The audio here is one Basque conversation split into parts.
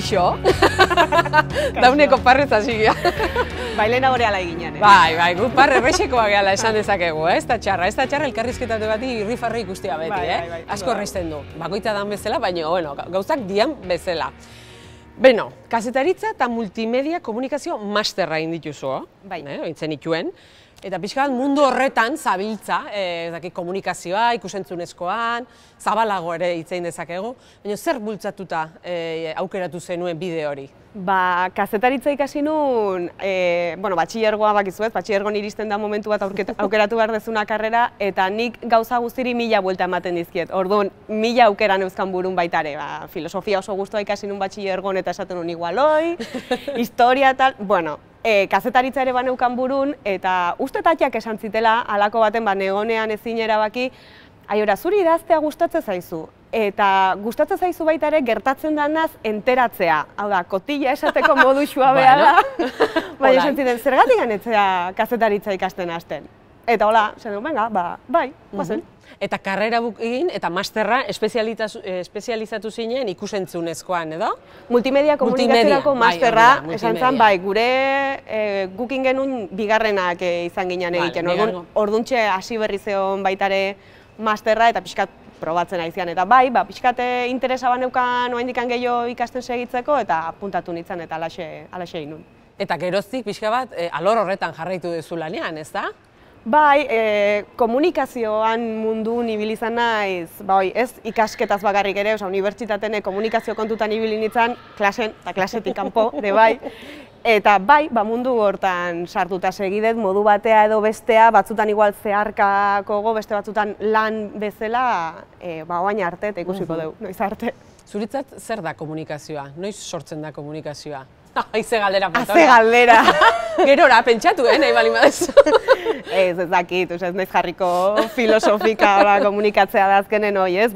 Kaixo. Dauneko parrez hasi gira. Bai, lehena hori ala eginean. Bai, gu parre errexekoa gehala esan dezakegu, ez da txarra. Ez da txarra elkarrizketatu bati irrifarri ikustea beti, asko erreizten du. Bakoitza dan bezala, baina, bueno, gauzak dian bezala. Beno, kazetaritza eta multimedia komunikazio masterra indituzu, ointzen ituen. Eta pixka bat mundu horretan zabiltza, komunikazioa, ikusentzunezkoan, zabalago ere hitzein dezakegu. Baina zer bultzatuta aukeratu zenuen bide hori? Ba, kazetaritza ikasi nun, batxilergoa bakizu ez, batxilergoan iristen da momentu bat aukeratu behar dezuna karrera, eta nik gauza guztiri 1000 buelta ematen dizkiet. Orduan, 1000 aukera neuzkan burun baitare. Filosofia oso guztua ikasi nun batxilergoan eta esaten nun igualoi, historia tal, bueno, kazetaritza ere baneukan burun, eta uste tatiak esan zitela, halako baten negonean ezin erabaki, aiora, zuri idaztea gustatzen zaizu. Eta gustatzen zaizu baita ere gertatzen danaz enteratzea. Hau da, kotilla esateko modu suabea da. Baina esan ziten, zergatik ganetzea kazetaritza ikasten hasten. Eta hola, zen duen, bai, guazen. Eta karrera egin eta masterra espezializatu zinen ikusentzunezkoan, edo? Multimedia komunikaziorako masterra, esan zen, bai, gukin genuen bigarrenak izan ginen egiten. Orduntxe hasi berri zeon baitare masterra eta pixkat probatzen aizian. Eta bai, pixkat interesa baneukan oaindikan gehiago ikasten segitzeko eta puntatu nintzen eta alaxe egin nun. Eta geroztik pixka bat alor horretan jarraitu duzu lanean, ez da? Bai, komunikazioan mundun ibili izan naiz, ez ikasketaz bakarrik ere, unibertsitatean komunikazio kontutan ibili nintzen, klasen eta klasetik kanpo, bai. Eta bai, mundu hortan sartuta segidet, modu batea edo bestea, batzutan igual zeharkakogo, beste batzutan lan bezala, oain arte eta ikusiko dugu, noiz arte. Zuritzat zer da komunikazioa? Noiz sortzen da komunikazioa? Aize galdera, patora. Aize galdera. Gerora, pentsatu, nahi bali madezu. Ez dakit, ez naiz jarriko filosofika komunikatzea da azkenen hoi, ez?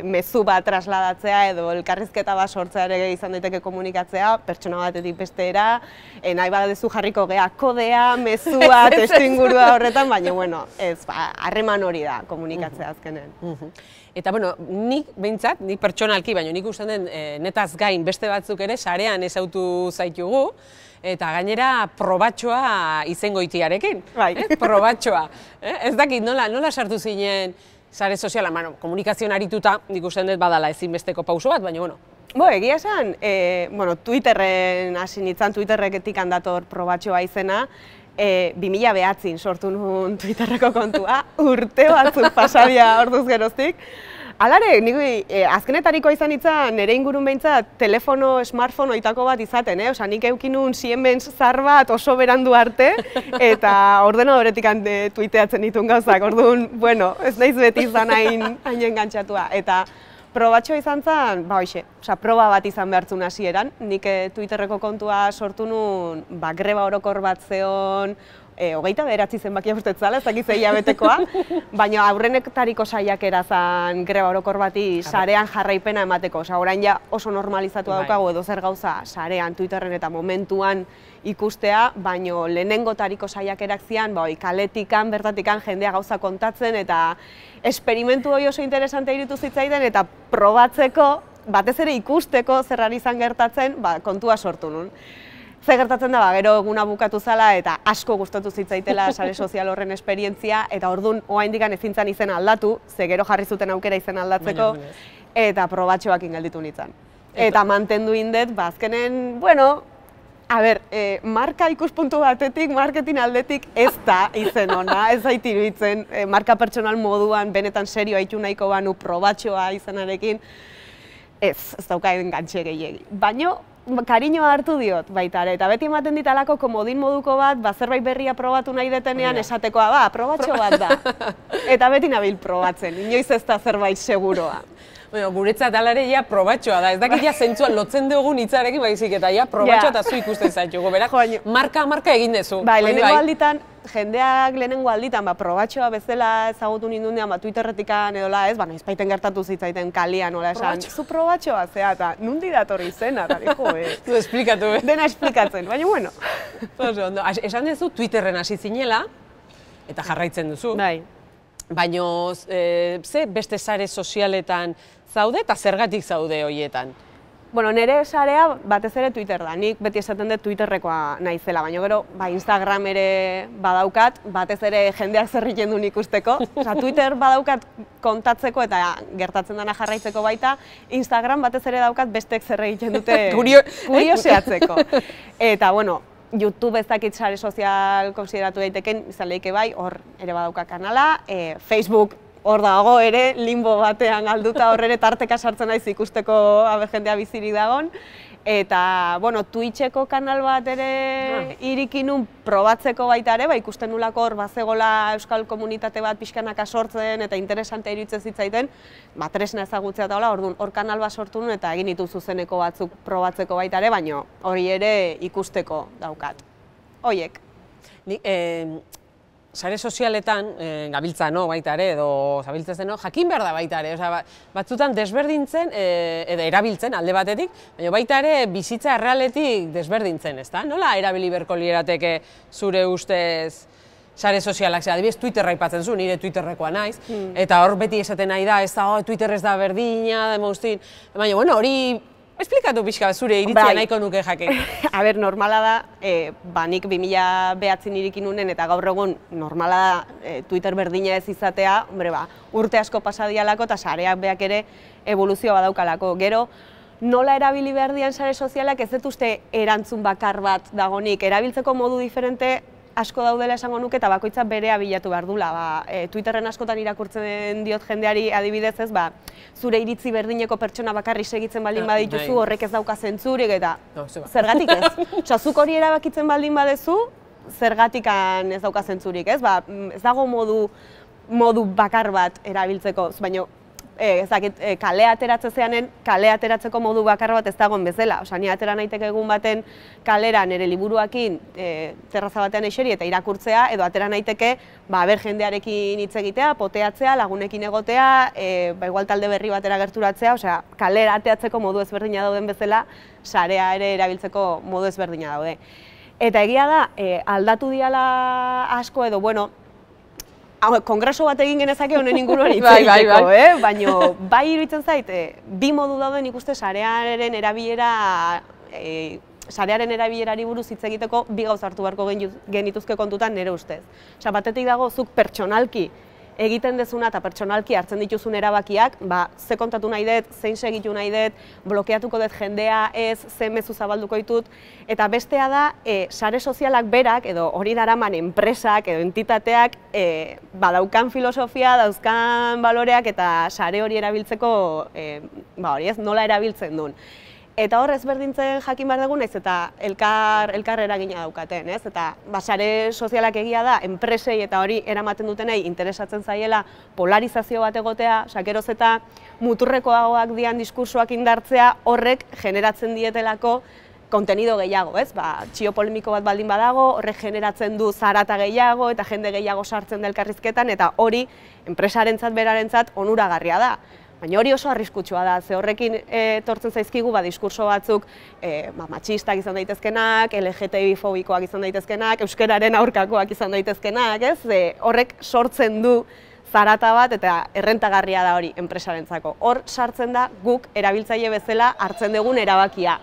Mezu bat trasladatzea edo elkarrizketa bat sortzea ere izan daiteke komunikatzea, pertsona batetik bestera, nahi badezu jarriko gea kodea, mezua, testuingurua horretan, baina, bueno, ez, harreman hori da komunikatzea azkenen. Eta, bueno, nik behintzat, nik pertsonalki, baina nik usten den netaz gain beste batzuk ere sarean ezautu zaitugu, eta gainera probatxoa izengoitiarekin, probatxoa. Ez dakit, nola sartu zinen sare sozialan, komunikazioan arituta, nik usten dut badala ezinbesteko pauso bat, baina, bueno. Egia esan, Twitterren hasi nintzen, Twitterreketik handator probatxoa izena, 2009 sortu nuen Twitterreko kontua, urte batzuk pasadia orduz geroztik. Alare, azkenetarikoa izan nintzen, nire ingurun behintzat, telefono, smartphone oitako bat izaten, nik eukinun Siemens zar bat oso berandu arte, eta ordenadoretik tuiteatzen dituen gauzak, orduan, bueno, ez naiz beti izan hain engantxatua. Eta probatxo izan zen, proba bat izan behartzun hasieran, nik Twitterreko kontua sortu nuen, greba orokor bat zeon, 29 zenbakia ustetzala, ez dakiz hilabetekoa, baina aurrenetariko saiakera zen greba orokor bati sarean jarraipena emateko. Orain ja oso normalizatu daukagu edo zer gauza sarean, Twitterren eta momentuan ikustea, baina lehenengotariko saiakerak zian, kaletikan, bertatikan jendea gauza kontatzen eta esperimentu hori oso interesante irutu zitzaiden eta probatzeko, batez ere ikusteko zerrari izan gertatzen, kontua sortu nun. Ze gertatzen da, gero eguna bukatu zala eta asko gustatu zitzaitela sare sozial horren esperientzia, eta orduan oaindikan ezintzan izen aldatu, ze gero jarri zuten aukera izen aldatzeko, eta probatxoak ingelditu nintzen. Eta mantendu indet, azkenen, marka ikuspuntu batetik, marketing aldetik ez da izen ona, ez zait iruditzen, marka pertsonal moduan benetan serio haitu nahiko banu probatxoa izenarekin, ez dauka engantxe gehiegi. Baina, kariñoa hartu diot baita ere, eta beti ematen dit alako komodin moduko bat, zerbait berria probatu nahi detenean esatekoa, probatxo bat da. Eta beti nabil probatzen, inoiz ez da zerbait seguroa. Guretzat alare ja probatxoa da, ez dakit ja zentzuan lotzen dugun hitzarekin baizik, eta ja probatxoa eta zu ikusten zaitugu, berak, marka egin dezu. Lehenengo alditan, jendeak lehenengo alditan, probatxoa bezala ezagutu nindunean, Twitterretikan edola ez, noiz baiten gertatu zitzaiten kalian, nola esan, zu probatxoa zea, eta nundi datorri zena, eta dijo, zu esplikatu, dena esplikatzen, baina bueno. Esan duzu Twitterren hasi zinela, eta jarraitzen duzu. Baina, ze beste sare sozialetan zaude eta zergatik zaude horietan? Bueno, nire sarea batez ere Twitter da, nik beti esaten dut Twitterrekoa naizela, baina gero Instagram ere badaukat, batez ere jendeak zer egiten duen ikusteko. Twitter badaukat kontatzeko eta gertatzen dena jarraitzeko baita, Instagram batez ere daukat bestek zer egiten dute kurioseatzeko. Eta, bueno, YouTube ez dakit sare sozial konsideratu daiteken, izan lehike bai, hor ere badauka kanala, Facebook hor dago ere, limbo batean galduta hor ere tarteka sartzen naiz ikusteko jendea bizirik dagon. Eta, bueno, Twitcheko kanal bat ere irikinun probatzeko baita ere, ikusten nulako hor bazegola euskal komunitate bat pixkanaka sortzen eta interesante iruditzen zitzaiten, tresna ezagutzea eta hola, orduan hor kanal bat sortu nuen eta egin ditu zuzeneko batzuk probatzeko baita ere, baina hori ere ikusteko daukat. Hoiek. Sare sozialetan, gabiltza baita ere, edo zabiltzen jakin behar da baita ere, batzutan desberdintzen, edo erabiltzen alde batetik, baina baita ere bizitza errealetik desberdintzen, ezta? Nola erabili beharko lirateke zure ustez sare sozialak, adibidez Twitterra aipatzen zu, nire Twitterrekoa naiz, eta hor beti esaten nahi da, Twitter ez da berdina, demostin, baina, bueno, hori esplikatu pixka zure iritzia nahiko nuke jakin. A ber, normala da, nik 2009 irikin nunen eta gaur egun normala da Twitter berdina ez izatea, urte asko pasadialako eta sareak beak ere evoluzioa badaukalako. Gero, nola erabili behar dian sare sozialak ez dut uste erantzun bakar bat dagonik, erabiltzeko modu diferente asko daudela esango nuke eta bakoitza berea bilatu behar dula. Twitterren askotan irakurtzen diot jendeari adibidez ez, zure iritzi berdineko pertsona bakarri segitzen baldin badituzu, horrek ez dauka zentzurik eta zergatik ez. Osa, zuk hori erabakitzen baldin badezu, zergatik ez dauka zentzurik, ez? Ez dago modu bakar bat erabiltzeko, baina kalea ateratzeanen, kalea ateratzeko modu bakar bat ez dagoen bezala. Osa, ni atera naiteke egun baten kalera nire liburuakin terraza batean eseri eta irakurtzea, edo atera naiteke jendearekin hitz egitea, poteatzea, lagunekin egotea, igual talde berri batera gerturatzea, osea, kalera ateatzeko modu ezberdina dauden bezala, sarea ere erabiltzeko modu ezberdina daude. Eta egia da, aldatu diala asko edo, bueno, kongreso bat egin genezake honen inguruan hitz egiteko, baina bai iruditzen zait, bi modu dauden ikuste sarearen erabilerari buruz hitz egiteko bi gauza hartu beharko genituzke kontutan nire ustez. Osa, batetik dago zuk pertsonalki egiten dezuna eta pertsonalki hartzen dituzun erabakiak, ze kontatu nahi dut, zein segitu nahi dut, blokeatuko dut jendea, ez, ze mezu zabalduko ditut, eta bestea da, sare sozialak berak, edo hori daraman enpresak edo entitateak, daukan filosofia, dauzkan baloreak eta sare hori erabiltzeko, hori ez, nola erabiltzen duen. Eta hor ezberdintzen jakin behar dugu naiz eta elkar eragina daukaten, ez? Eta sare sozialak egia da, enpresei eta hori eramaten dutenei interesatzen zaiela polarizazio bat egotea, geroz eta muturrekoagoak dian diskursoak indartzea horrek generatzen dietelako kontenido gehiago, ez? Txio polemiko bat baldin badago, horrek generatzen du zarata gehiago eta jende gehiago sartzen da elkarrizketan eta hori enpresarentzat berarentzat onuragarria da. Baina hori oso arriskutsua da, ze horrekin etortzen zaizkigu diskurso batzuk matxistak izan daitezkenak, LGTBI-fobikoak izan daitezkenak, euskararen aurkakoak izan daitezkenak, ez? Horrek sortzen du zarata bat eta errentagarria da hori enpresarentzako. Hor sartzen da guk erabiltzaile bezala hartzen dugun erabakia.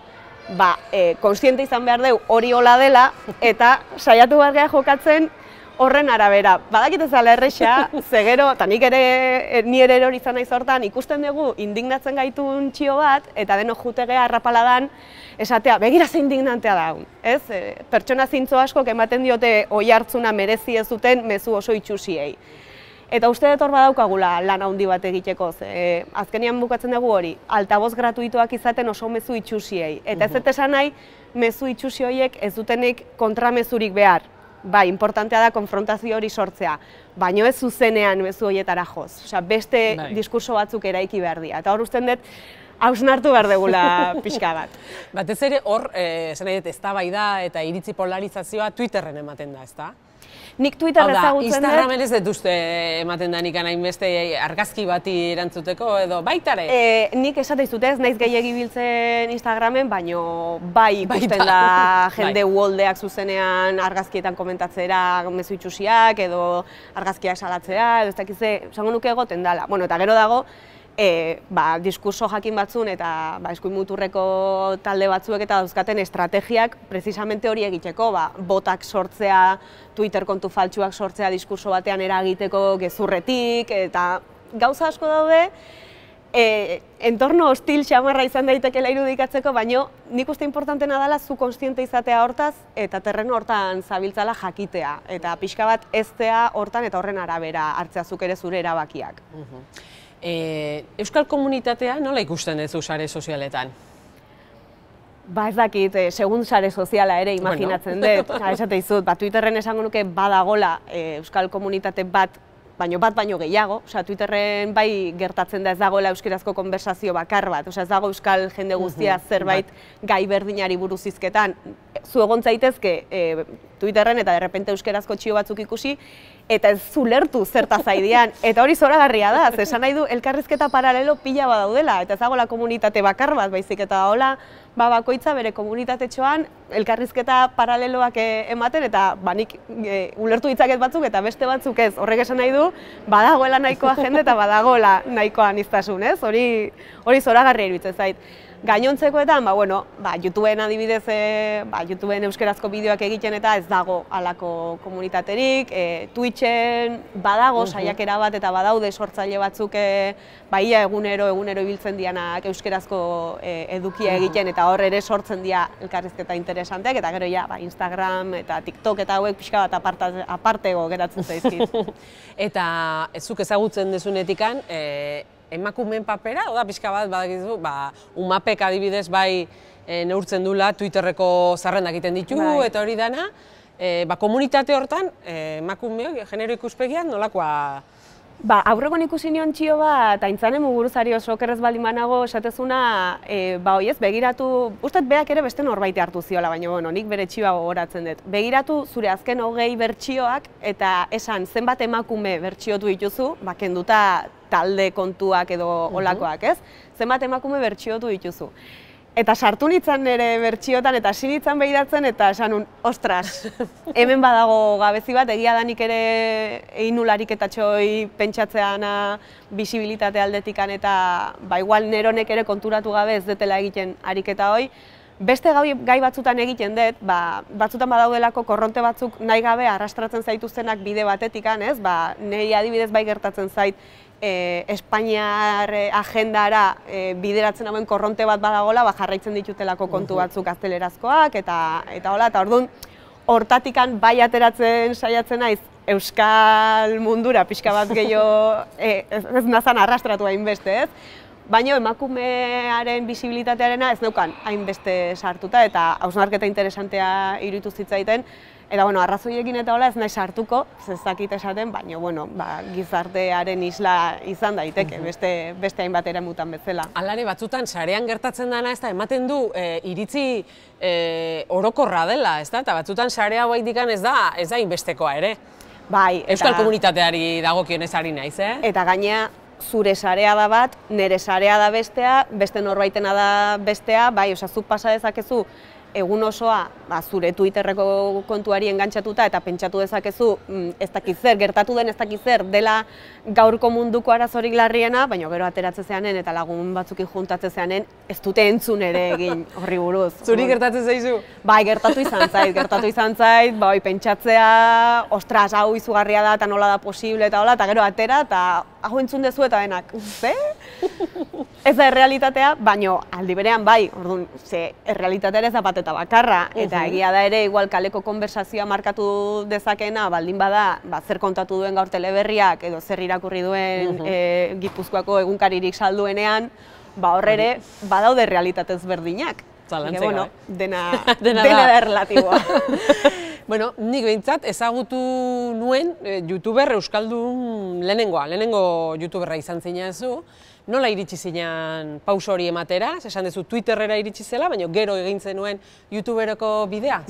Kontziente izan behar dugu hori hola dela eta saiatu behar geha jokatzen horren arabera. Badakit ez ala erresa, ze gero, eta ni ere hori izan naiz hortan, ikusten dugu indignatzen gaitun txio bat, eta denok jutegea arrapaladan esatea, begira ze indignantea da. Pertsona zintzo askok ematen diote oi hartzuna merezi ez duten mezu oso itxusiei. Eta uste dut hor badaukagula lan handi bat egiteko, azkenean bukatzen dugu hori, altaboz gratuitoak izaten oso mezu itxusiei. Eta ez esan nahi, mezu itxusi horiek ez dutenik kontramezurik behar. Importantea da konfrontazio hori sortzea, baina ez zuzenean mezu horietara joz. Beste diskurso batzuk eraiki behar dira. Eta hor usten dut, hausnartu behar dugula pixka bat. Batez ere hor, esan nahi dut, eztabaida eta iritzi polarizazioa Twitterren ematen da, ezta? Nik Twitter ezagutzen dut. Instagramen ez dut uste ematen da nik hainbeste argazki bati erantzuteko edo baitare? Nik esate izute ez naiz gehiegi biltzen Instagramen, baina bai ikusten da jende uholdeak zuzenean argazkietan komentatzera mezu itxusiak edo argazkiak salatzea edo ez dakize, esango nuke egoten dela. Bueno, eta gero dago, diskurso jakin batzun eta eskuin muturreko talde batzuek eta dauzkaten estrategiak precisamente hori egiteko, botak sortzea, Twitter kontu faltsuak sortzea diskurso batean eragiteko gezurretik, eta gauza asko daude, entorno hostil xamarra izan daitekela irudikatzeko, baina nik uste importantena dela zu konstiente izatea hortaz eta terreno hortan zabiltzala jakitea, eta pixka bat eztea hortan eta horren arabera hartzea zuk ere zure erabakiak. Euskal komunitatea nola ikusten duzu sare sozialetan? Ez dakit, segun sare soziala ere imaginatzen dut. Esate izut, Twitterren esango nuke badagola euskal komunitate bat, baino gehiago. Twitterren bai gertatzen da ez dagoela euskerazko konversazio bakar bat. Ez dago euskal jende guztia zerbait gai berdinari buruz hizketan. Zu egon zaitezke Twitterren eta derrepente euskerazko txio batzuk ikusi, eta ez zulertu zertaz aidean. Eta hori zoragarria da, esan nahi du elkarrizketa paralelo pila badaudela, eta ez dagoela komunitate bakar bat, baizik eta hola, bakoitza bere komunitatetxoan elkarrizketa paraleloak ematen, eta nik ulertu ditzaket batzuk eta beste batzuk ez. Horrek esan nahi du, badagoela nahikoa jende eta badagoela nahikoa aniztasun, ez? Hori zoragarria iruditzen zait. Gainontzekoetan, YouTubeen adibidez, YouTubeen euskerazko bideoak egiten eta ez dago halako komunitaterik, Twitchen badago saiakera bat eta badaude sortzaile batzuk ia egunero ibiltzen dianak euskerazko edukia egiten eta hor ere sortzen dira elkarrizketa interesanteak, eta gero Instagram eta TikTok eta hauek pixka bat apartego geratzen zaizkit. Eta zuk ezagutzen dezunetikan, emakumeen papera, oda pixka bat, badakizu, umapek adibidez bai neurtzen dula Twitterreko zerrendak egiten ditu, eta hori dana, komunitate hortan, emakumeok, genero ikuspegian, nolakoa? Aurregon ikusi nion txio bat, Aintzane Muguruzari oso okerrez baldin banago esatezuna, begiratu, ustet beak ere beste norbaite hartu ziola, baina nik bere txioa gogoratzen dut. Begiratu zure azken 20 bertsioak eta esan zenbat emakume bertsiotu dituzu, kenduta talde kontuak edo olakoak, ez? Zenbat emakume bertsiotu dituzu. Eta sartu nintzen nire bertsiotan eta hasi nintzen behiratzen eta esan nun, ostras, hemen badago gabezi bat, egia da nik ere egin ariketatxoi pentsatzeana bisibilitate aldetikan eta igual neronek ere konturatu gabe ez detela egiten ariketa hoi. Beste gai batzutan egiten dut, batzutan badaudelako korronte batzuk nahi gabe arrastratzen zaituztenak bide batetikan, ez? Nei adibidez bai gertatzen zait Espainiar agendara bideratzen hauen korronte bat badagola, jarraitzen ditutelako kontu batzuk gaztelerazkoak, eta hola, eta orduan hortatikan bai ateratzen saiatzen naiz euskal mundura pixka bat gehiago ez nazan arrastratu hainbeste, ez? Baina emakumearen bisibilitatearena ez neukan hainbeste sartuta eta hausnarketa interesantea iruditu zitzaiten. Eta arrazoiekin eta hola ez nahi sartuko, ez dakit esaten, baina gizartearen isla izan daiteke, beste hainbat ere mutan bezala. Alare batzutan sarean gertatzen dena, ez da, ematen du iritzi orokorra dela, ez da, eta batzutan sarea hauaidikan ez da inbestekoa ere. Euskal komunitateari dagokionez ari naiz, Eta gainea, zure sarea da bat, nire sarea da bestea, beste norbaitena da bestea, zuk pasa dezakezu egun osoa zure Twitterreko kontuari engantzatuta eta pentsatu dezakezu ez dakit zer, gertatu den ez dakit zer, dela gaurko munduko arazorik larriena, baina gero ateratzen zeanen eta lagun batzukin juntatzen zeanen ez dute entzun ere egin horri buruz. Zuri gertatzen zaizu? Gertatu izan zait, pentsatzea, ostras, hau izugarria da eta nola da posible eta hola, eta gero atera eta hau entzun dezu eta denak, ze? Ez da errealitatea, baina aldi berean orduan, errealitatea ez da bat eta bakarra, eta egia da ere, igual kaleko konversazioa markatu dezakena, baldin bada, zer kontatu duen gaur teleberriak, edo zer irakurri duen Gipuzkoako egunkaririk salduenean, horre ere, badaude realitatez berdinak. Zalantzeka, dena da erlatiboa. Nik behintzat ezagutu nuen youtuber euskaldun lehenengo youtuberra izan zineazu. Nola iritsi zinean pauso hori ematera? Esan duzu Twitterrera iritsi zela, baina gero egin zenuen youtubereko bidea?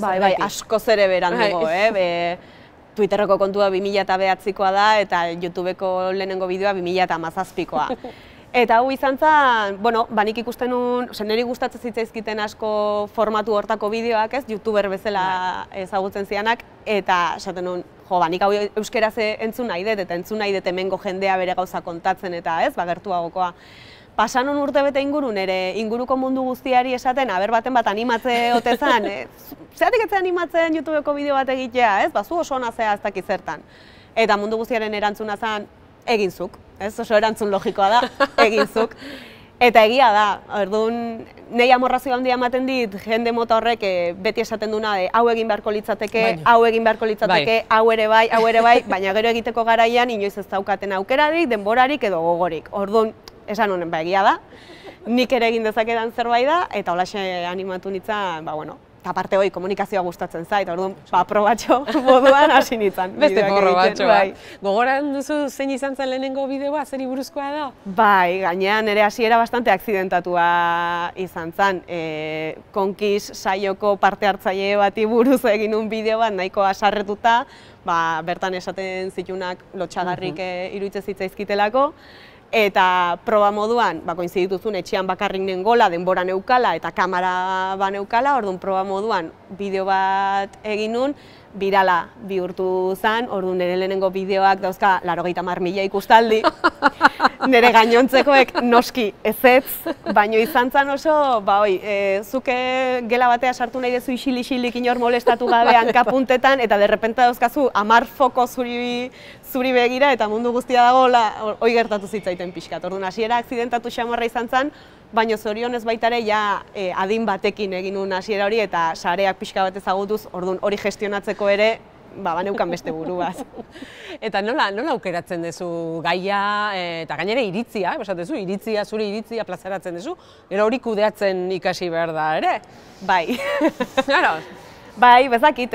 Askoz ere berandugo, Twitterreko kontua 2009koa da eta YouTubeko lehenengo bideoa 2017koa. Eta hau izan zen, bueno, nik ikusten nun, niri gustatzen zitzaizkiten asko formatu hortako bideoak, ez, youtuber bezala ezagutzen zianak, eta esaten nun, nik hau euskeraz entzun nahi dut, eta entzun nahi dut hemengo jendea bere gauza kontatzen, eta ez, gertuagokoa. Pasanon urte bete inguru, nire inguruko mundu guztiari esaten, baten bat animatze ote zan, zeratik ez animatzen YouTubeko bideo bat egitea, ez, zu oso ona zea ez dakit zertan. Eta mundu guztiaren erantzuna zan, eginzuk, ez, oso erantzun logikoa da, eginzuk. Eta egia da, orduan, nahi amorrazio handia ematen dit, jende mota horrek beti esaten duna, hau egin beharko litzateke, hau egin beharko litzateke, hau ere bai, baina gero egiteko garaian inoiz ez daukaten aukerarik, denborarik edo gogorik. Orduan, esan honen, egia da, nik ere egin dezakedan zerbait da, eta holaxe animatu nintzen, eta parte hori komunikazioa gustatzen zait, orduan, probatxo moduan hasi nintzen. Beste probatxo bat. Gogoran duzu zein izan zen lehenengo bideoa, zeri buruzkoa da? Bai, gainean ere hasiera bastante akzidentatua izan zen. Konkiz saioko parte hartzaile bati buruz egin un bideo bat, nahiko asarretuta, bertan esaten zitunak lotxagarrik iruditzen zitzaizkitelako, eta proba moduan, koinzidituzun etxean bakarrik nengola, denbora neukala eta kamera neukala, orduan proba moduan bideo bat egin nun, birala bihurtu zen, orduan nire lehenengo bideoak dauzka 80.000 ikustaldi, nire gainontzekoek noski ezetz, baino izan zen oso, zuke gela batea sartu nahi dezu isil-isilik inor molestatu gabe hankapuntetan, eta derrepente dauzkazu 10 foko zuri begira, eta mundu guztia dago hoi gertatu zitzaiten pixkat. Orduan, hasiera akzidentatu xamarra izan zen, baina zorionez baita ere adin batekin egin nuen hasiera hori, eta sareak pixka bat ezagutuz, orduan hori gestionatzeko ere, baneukan beste buruaz. Eta nola aukeratzen duzu gaia, eta gainera iritzia, zure iritzia plazaratzen duzu, gero hori kudeatzen ikasi behar da ere? Bai. Bai, bezakit,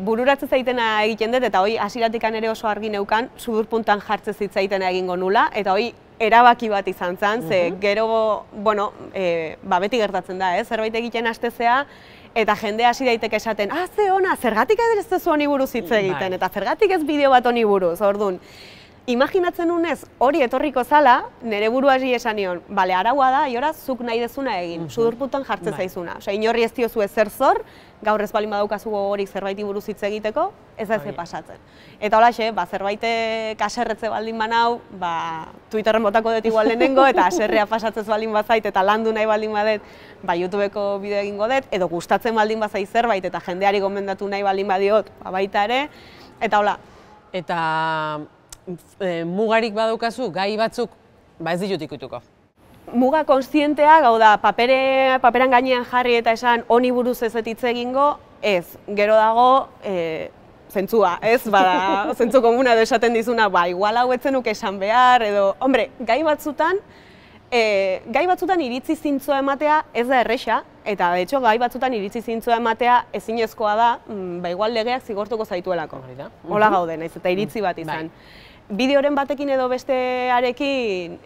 bururatzen zaitena egiten dut, eta hoi hasieratik ere oso argi neukan, sudurpuntan jartzen zitzaitena egingo nula, eta hoi erabaki bat izan zen, ze gero, beti gertatzen da, zerbait egiten hastezea, eta jende hasi daiteke esaten, ze ona, zergatik ez duzu honi buruz hitz egiten, eta zergatik ez bideo bat honi buruz, orduan. Imaginatzen nunez hori etorriko zala, nire buruari esan nion, araua da, iora, zuk nahi dezuna egin, sudurpuntan jartzen zaizuna. Inorri ez diozu ezer zor, gaur ez balin badaukazu gogorik zerbaiti buruz hitz egiteko, ez da ez pasatzen. Eta holaxe, zerbaitek aserretze baldin banau, Twitterren botako dut igual lehenengo, eta aserrea pasatzez baldin bazait, eta landu nahi baldin badet, YouTubeko bideo egingo dut, edo gustatzen baldin bazait zerbait, eta jendeari gomendatu nahi baldin badiot, baita ere, eta hola. Eta mugarik badaukazu, gai batzuk, ez ditut ikutuko. Muga konstientea, gau da, paperan gainean jarri eta esan honi buruz ez hitz egingo, ez. Gero dago, zentzua, ez? Zentzu komuna edo esaten dizuna, igual hau etzen nuke esan behar, edo, hombre, gai batzutan iritzi zintzua ematea ez da erresa, eta, de hecho, gai batzutan iritzi zintzua ematea ezinezkoa da, igual legeak zigortuko zaituelako. Hola gaude, naiz, eta iritzi bat izan. Bideoren batekin edo bestearekin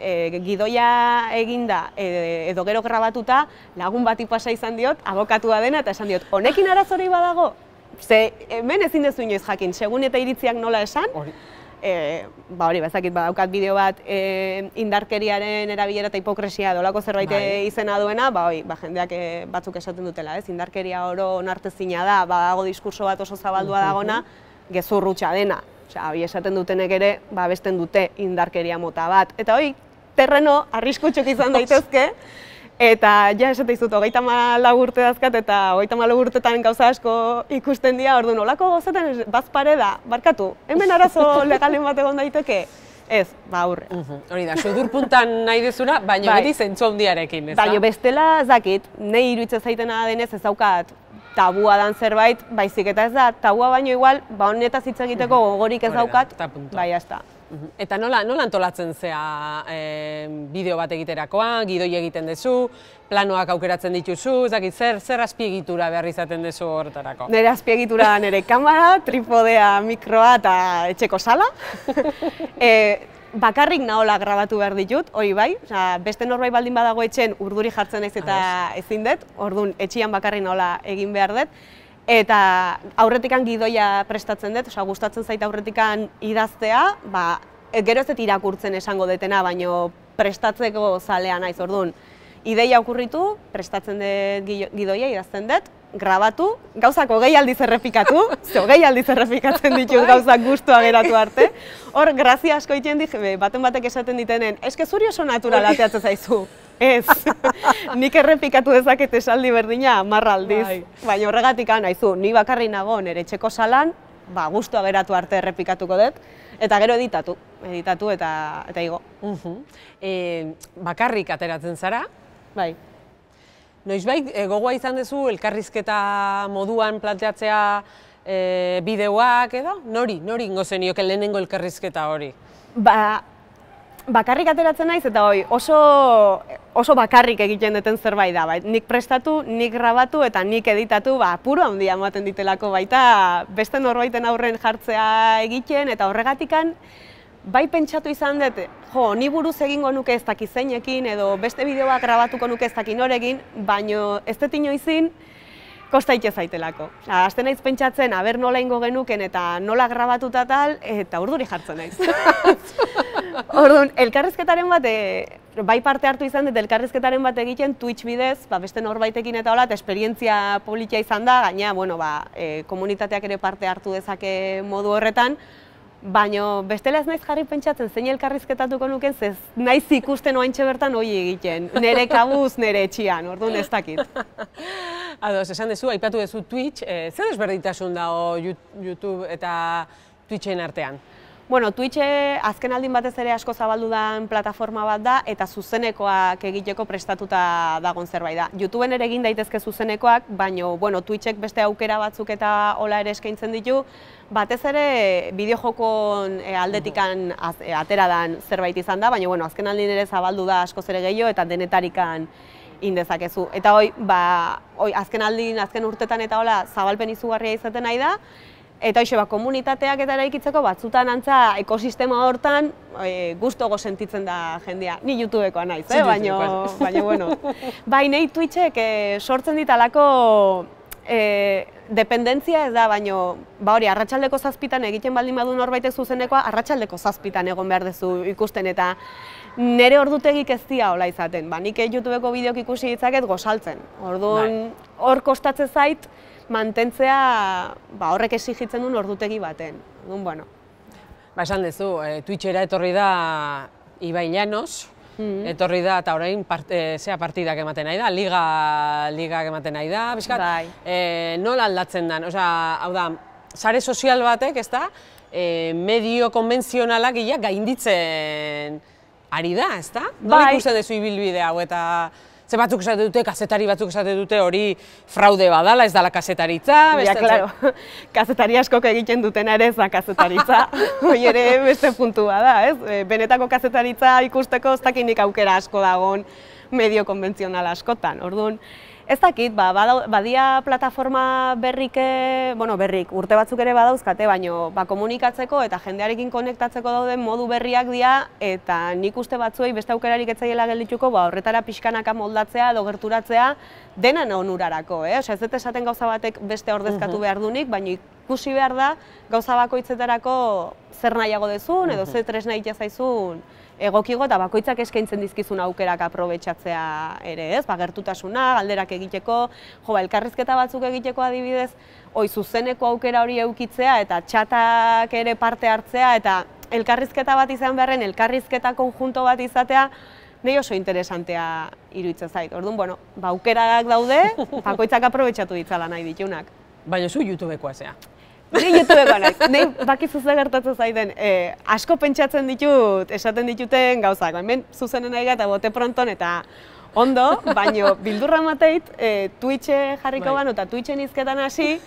gidoia eginda edo gero grabatuta lagun bati pasa izan diot, abokatua dena, eta esan diot, honekin arazori badago? Ze hemen ezin dezu inoiz jakin, segun eta iritziak nola esan, hori, bezakit badaukat bideo bat indarkeriaren erabilera eta hipokresia dolako zerbait izena duena, jendeak batzuk esaten dutela, indarkeria oro onartezina da, badago diskurso bat oso zabaldua dagona, gezurrutxa dena. Hoi esaten dutenek ere, besten dute indarkeria mota bat. Eta hoi, terreno arriskutxuk izan daitezke, eta ja esate izut, 34 urte dazkat, eta 34 urtetan gauza asko ikusten dira, orduan, olako gauzetan bazpare da, barkatu, hemen arazo legalen bat egon daiteke? Ez, aurre. Hori da, sudurpuntan nahi dezuna, baina beti zentzu handiarekin, ez da? Baina bestela, zakit, nahi iruditzen zaitena denez ez daukat tabua dan zerbait, baizik eta ez da, tabua baino igual, honetaz hitz egiteko gogorik ez daukat, jazta. Eta nola antolatzen zea bideo bat egiterakoan, gidoi egiten duzu, planoak aukeratzen dituzu, zer azpiegitura behar izaten duzu horretarako? Nire azpiegitura nire kamera, tripodea, mikroa eta etxeko sala. Bakarrik nahola grabatu behar ditut, hori bai, beste norbait baldin badago etxen urduri jartzen naiz eta ezin dut, orduan etxian bakarrik nahola egin behar dut, eta aurretikan gidoia prestatzen dut, gustatzen zait aurretikan idaztea, gero ez dut irakurtzen esango detena, baino prestatzeko zalea naiz, orduan. Ideia okurritu, prestatzen dut gidoia, idazten dut, grabatu, gauzak 20 aldiz errepikatu, 20 aldiz errepikatzen ditut gauzak gustua geratu arte. Hor, grazia asko egiten dik, baten batek esaten ditenen, eske zuri oso natural ateatzen zaizu. Ez, nik errepikatu dezaket esaldi berdina 10 aldiz. Baina horregatik haizu, ni bakarri nago nire etxeko salan, gustua geratu arte errepikatuko dut, eta gero editatu eta igo. Bakarrik ateratzen zara? Bai. Noizbait, gogoa izan duzu elkarrizketa moduan planteatzea bideoak edo? Nori ingo zenioke lehenengo elkarrizketa hori? Bakarrik ateratzen naiz eta oso bakarrik egiten duten zerbait da. Nik prestatu, nik grabatu eta nik editatu puro handia ematen ditelako baita beste norbaiten aurren jartzea egiten eta horregatikan bai pentsatu izan dut, ni buruz egingo nuke ez daki zeinekin edo beste bideoak grabatuko nuke ez daki norekin, baino ez dut inoizin kosta ite zaitelako. Hasten naiz pentsatzen, aber nola ingo genuken eta nola grabatuta tal, eta urduri jartzen naiz. Orduan, elkarrizketaren bat, bai parte hartu izan dut elkarrizketaren bat egiten Twitch bidez, beste norbaitekin eta hola, esperientzia politia izan da, gaina, komunitateak ere parte hartu dezake modu horretan, baina bestela ez naiz jarri pentsatzen zein elkarrizketatuko nuken, ez naiz ikusten oaintxe bertan hori egiten, nire kabuz, nire etxian, orduan ez dakit. Ados, esan duzu, aipatu duzu Twitch, zer desberdintasun dago YouTube eta Twitchen artean? Bueno, Twitch azken aldin batez ere asko zabaldu den plataforma bat da eta zuzenekoak egiteko prestatuta dagoen zerbait da. YouTubeen ere egin daitezke zuzenekoak, baina Twitchek beste aukera batzuk eta hola ere eskaintzen ditu, batez ere bideojokon aldetikan atera dan zerbait izan da, baina azken aldin ere zabaldu da askoz ere gehiago eta denetarikan indezakezu. Eta azken aldin, azken urtetan eta hola zabalpen izugarria izaten nahi da, eta komunitateak eta eraikitzeko batzutan antza ekosistema hortan gustogo sentitzen da jendea. Ni YouTubekoa naiz, baina bai nahi Twitchek sortzen ditalako dependentzia ez da, baina hori arratsaldeko 7 egiten baldin badu norbaitek zuzenekoa, arratsaldeko 7 egon behar duzu ikusten eta nire ordutegik ez dira hola izaten. Nik YouTubeko bideok ikusi ditzaket gozaltzen. Orduan hor kostatzen zait mantentzea horrek exigitzen duen ordutegi baten. Esan duzu, Twitchera etorri da Ibai Llanos, etorri da eta orain partidak ematen nahi da, ligak ematen nahi da, nola aldatzen den? Hau da, sare sozial batek, ez da, medio konbentzionalak gainditzen ari da, ez da? Nola ikusten duzu ibilbide hau eta ze batzuk esate dute, kazetari batzuk esate dute hori fraude badala, ez dala kazetaritza? Ja, klaro, kazetari askok egiten dutena ere ez da kazetaritza, hori ere beste puntua da, ez? Benetako kazetaritza ikusteko ez dakinik aukera asko dagoen medio konbentzional askotan, orduan, ez dakit, badia plataforma berrik, urte batzuk ere badauzkate, baina komunikatzeko eta jendearekin konektatzeko dauden modu berriak dira eta nik uste batzuei beste aukerarik ez zaiela geldituko horretara pixkanaka moldatzea edo gerturatzea denan onurarako. Ez dut esaten gauza batek beste ordezkatu behar dunik, baina ikusi behar da gauza bakoitzetarako zer nahiago dezun edo zer tresna egitea zaizun egokigo eta bakoitzak eskaintzen dizkizun aukerak aprobetxatzea ere, ez? Gertutasuna, galderak egiteko, elkarrizketa batzuk egiteko adibidez, zuzeneko aukera hori eukitzea eta txatak ere parte hartzea eta elkarrizketa bat izan beharren, elkarrizketa konjunto bat izatea, nahi oso interesantea iruditzen zait. Orduan, aukerak daude, bakoitzak aprobetxatu ditzala nahi ditunak. Baina zu YouTubekoa zea. Ni YouTubekoa naiz, nahi bakizu ze gertatzen zaiten, asko pentsatzen ditut, esaten dituten gauzak, hemen zuzenen nahi eta bote pronton eta ondo, baina bildurra mateit Twitche jarriko banu eta Twitchen izketan hasi,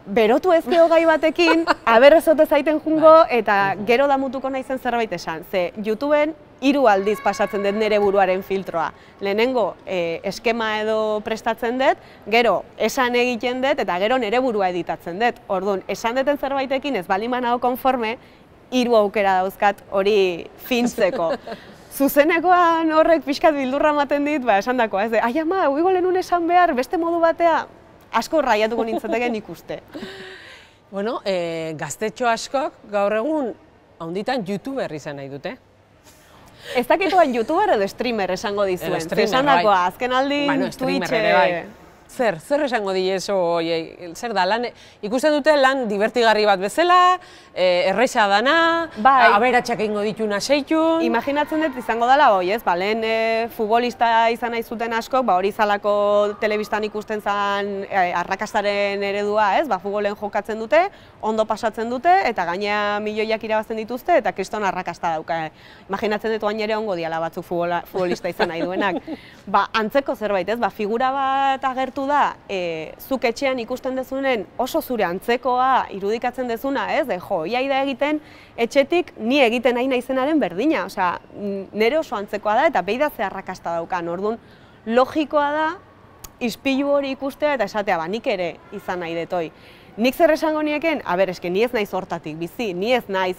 berotu ezkeo gai batekin, aberrezote zaiten jungo eta gero damutuko naizen zerbait esan. Ze YouTubeen 3 aldiz pasatzen dut nire buruaren filtroa. Lehenengo eskema edo prestatzen dut, gero esan egiten dut eta gero nire burua editatzen dut. Orduan, esan duten zerbaitekin ez baldin banago konforme, 3 aukera dauzkat hori fintzeko. Zuzenekoan horrek pixkat bildurra ematen dit, esan dakoa, ez de, ai ama, uigo lehenun esan behar, beste modu batea, asko raiatuko nintzateken ikuste. Bueno, gaztetxo askok gaur egun haunditan YouTuber izan nahi dute. Ez dakituan youtuber edo streamer esango dizuen. Esandakoa, azken aldin Twitch... Zer esango diezu, zer da, ikusten dute lan divertigarri bat bezala, erresa dana, aberatsak egingo dituna seitun... Imaginatzen dut izango dela hoi, ez? Lehen futbolista izan nahi zuten askok, hori zalako telebistan ikusten zen arrakastaren eredua, ez? Futbolen jokatzen dute, ondo pasatzen dute, eta gainea milioiak irabazten dituzte, eta kriston arrakasta dauka. Imaginatzen dut oain ere ongo diala batzuk futbolista izan nahi duenak. Antzeko zerbait, ez? Figura bat agertu da, zuk etxean ikusten dezunen oso zure antzekoa irudikatzen dezuna, ez? Ia da egiten etxetik ni egiten nahi naizenaren berdina, osea, nire oso antzekoa da eta behi da ze arrakasta daukan, orduan logikoa da ispilu hori ikustea eta esatea, nik ere izan nahi detoi. Nik zer esango nieken, eske ni ez naiz hortatik bizi, ni ez naiz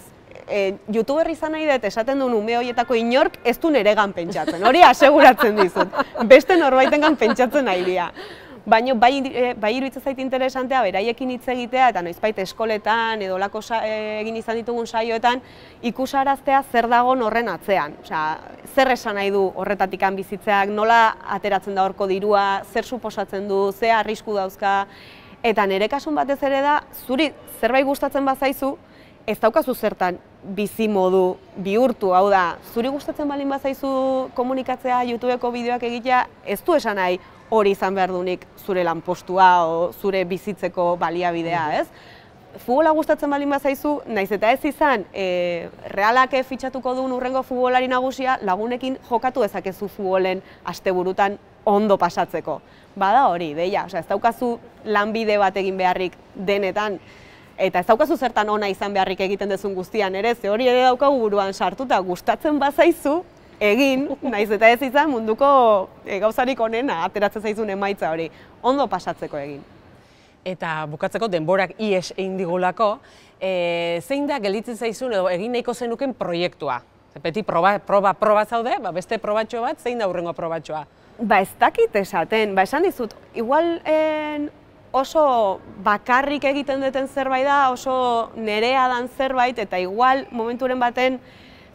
youtuber izan nahi dut, esaten duen ume horietako inork ez du neregan pentsatzen, hori aseguratzen dizut, beste norbaitengan pentsatzen nahi dira. Baina bai iruditzen zait interesantea beraiekin hitz egitea eta noizbait eskoletan edo lako egin izan ditugun saioetan ikusaraztea zer dagon horren atzean. Zer esan nahi du horretatikan bizitzeak, nola ateratzen da horko dirua, zer suposatzen du, ze arrisku dauzka. Eta nire kasun batez ere da, zuri zerbait gustatzen bazaizu, ez daukazu zertan bizi modu bihurtu, hau da, zuri gustatzen balin bazaizu komunikatzea, YouTubeko bideoak egitea, ez du esan nahi hori izan behar dunik zure lanpostua o zure bizitzeko baliabidea, ez? Futbola gustatzen balin bazaizu, naiz eta ez izan, Realak fitxatuko duen urrengo futbolari nagusia, lagunekin jokatu dezakezu futbolen asteburutan ondo pasatzeko. Bada hori, deia, ez daukazu lanbide bat egin beharrik denetan, eta ez daukazu zertan ona izan beharrik egiten dezun guztian ere, ze hori ere daukagu buruan sartuta, gustatzen bazaizu, egin, naiz eta ez izan munduko gauzarik onena ateratzen zaizun emaitza hori, ondo pasatzeko egin. Eta bukatzeko denborak ies egin digulako, zein da gelditzen zaizun edo egin nahiko zenuken proiektua? Beti proba zaude, beste probatxo bat, zein da hurrengo probatxoa? Ez dakit esaten, esan dizut, igual oso bakarrik egiten duten zerbait da, oso nerea dan zerbait, eta igual momenturen baten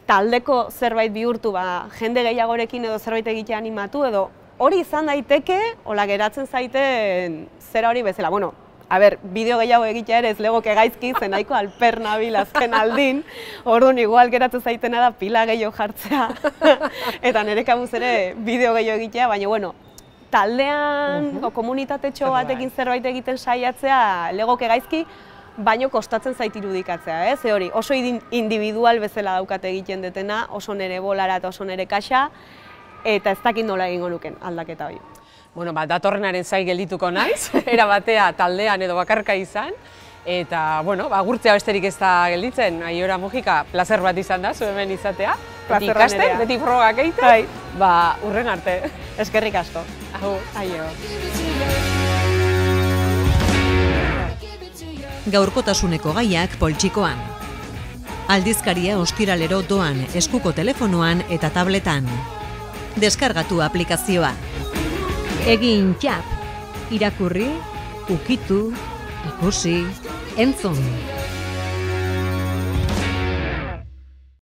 taldeko zerbait bihurtu, jende gehiagorekin edo zerbait egitea animatu, edo hori izan daiteke, hola geratzen zaiten zera hori bezala. Bideo gehiago egitea ere ez legoke gaizki, zen nahiko alper nabil azken aldin, orduan igual geratzen zaitena da pila gehiago jartzea, eta nire kabuz ere bideo gehiago egitea, baina taldean, komunitatexo batekin zerbait egiten saiatzea legoke gaizki, baino kostatzen zait irudikatzea, ze hori oso individual bezala daukat egiten detena, oso nere bolara eta oso nere kaxa, eta ez dakit nola egingo nuken aldaketa hori. Datorrenaren zai geldituko naiz, era batea taldean edo bakarka izan, eta, agurtzea besterik ez da gelditzen, Aiora Mujika, plazer bat izan da, zu hemen izatea, beti ikasten, beti frogak egiten, urren arte. Eskerrik asko. Aio. Gaurkotasuneko gaiak poltsikoan. Aldizkaria ostiralero doan eskuko telefonoan eta tabletan. Deskargatu aplikazioa. Egin txap. Irakurri, ukitu, ikusi, entzun.